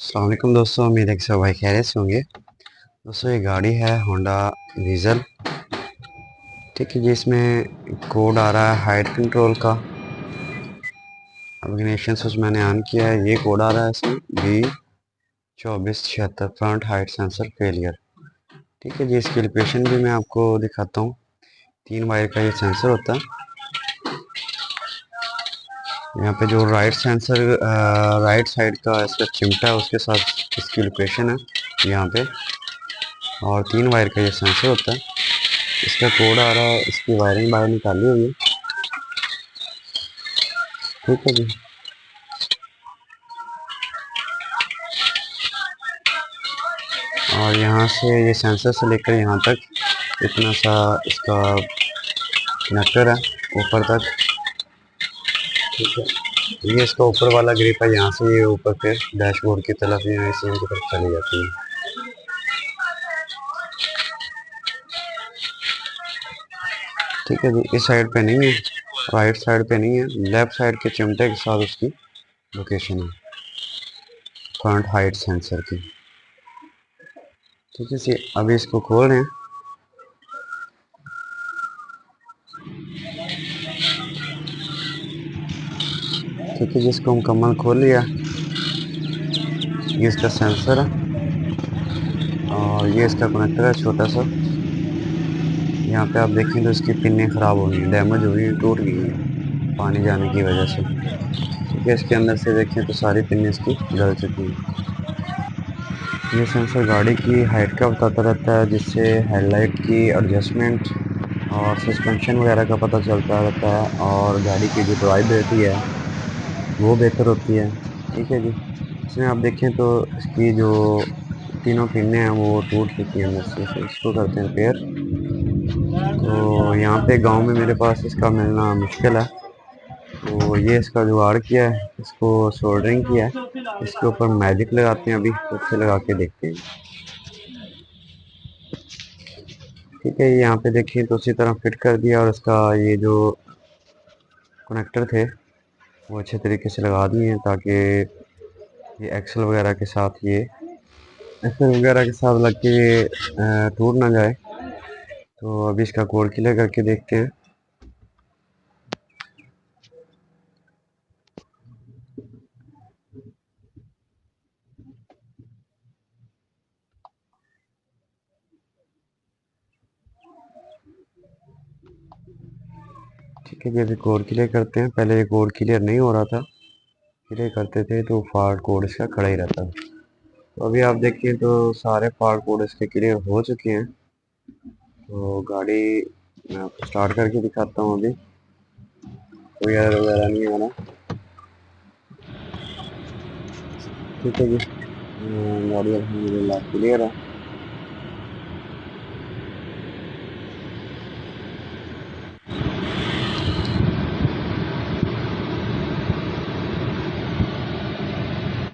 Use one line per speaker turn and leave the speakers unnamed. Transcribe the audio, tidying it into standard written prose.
अस्सलाम वालेकुम दोस्तों, उम्मीद है कि सब भाई खैरियत से होंगे। दोस्तों ये गाड़ी है होंडा वीज़ल। ठीक है जी, इसमें कोड आ रहा है हाइट कंट्रोल का। इग्निशन स्विच मैंने ऑन किया है, ये कोड आ रहा है इसमें B2476 front height sensor failure. ठीक है जी, इसकी लोकेशन भी मैं आपको दिखाता हूँ। 3 वायर का ये सेंसर होता है। यहाँ पे जो राइट साइड का इसका चिमटा है उसके साथ इसकी लोकेशन है यहाँ पे। और 3 वायर का ये सेंसर होता है। इसका कोड आ रहा है, इसकी वायरिंग बाहर निकाली हुई है। ठीक है जी। और यहाँ से ये सेंसर से लेकर यहाँ तक इतना सा इसका कनेक्टर है ऊपर तक। ठीक है, ये इसका ऊपर वाला ग्रिप है, यहाँ से ये ऊपर फिर डैशबोर्ड की तरफ या इसी की तरफ चली जाती है। ठीक है जी, इस साइड पे नहीं है, राइट साइड पे नहीं है, लेफ्ट साइड के चिमटे के साथ उसकी लोकेशन है फ्रंट हाइट सेंसर की। ठीक है जी, अभी इसको खोल रहे हैं। ठीक है जी, इसको मुकम्मल खोल लिया। ये इसका सेंसर है और ये इसका कनेक्टर है छोटा सा। यहाँ पे आप देखें तो इसकी पिनें ख़राब हो गई हैं, डैमेज हो गई हैं, टूट गई हैं पानी जाने की वजह से। ठीक है, इसके अंदर से देखें तो सारी पिनें इसकी जल चुकी हैं। ये सेंसर गाड़ी की हाइट का बताता रहता है, जिससे हेडलाइट की एडजस्टमेंट और सस्पेंशन वगैरह का पता चलता रहता है, और गाड़ी की जो ड्राइविलिटी है वो बेहतर होती है। ठीक है जी, इसमें आप देखें तो इसकी जो तीनों पिनें हैं वो टूट चुकी हैं अंदर से, तो इसको करते हैं रिपेयर। तो यहाँ पे गांव में मेरे पास इसका मिलना मुश्किल है, तो ये इसका जुगाड़ किया है, इसको सोल्डरिंग किया है। इसके ऊपर मैजिक लगाते हैं, अभी उससे लगा के देखते हैं। ठीक है, यहाँ पे देखिए तो उसी तरह फिट कर दिया, और इसका ये जो कनेक्टर थे वो अच्छे तरीके से लगा दिए हैं, ताकि ये एक्सल वगैरह के साथ लग के ये टूट ना जाए। तो अभी इसका कोड क्लियर करके देखते हैं। ठीक है जी, अभी कोड क्लियर करते हैं। पहले ये कोड क्लियर नहीं हो रहा था, क्लियर करते थे तो फॉल्ट कोड इसका खड़ा ही रहता था। तो अभी आप देखिए तो सारे फॉल्ट कोड इसके क्लियर हो चुके हैं। तो गाड़ी मैं आपको स्टार्ट करके दिखाता हूँ। अभी कोई एरर वगैरह नहीं आ रहा। ठीक है जी, गाड़ी अल्हम्दुलिल्लाह क्लियर है।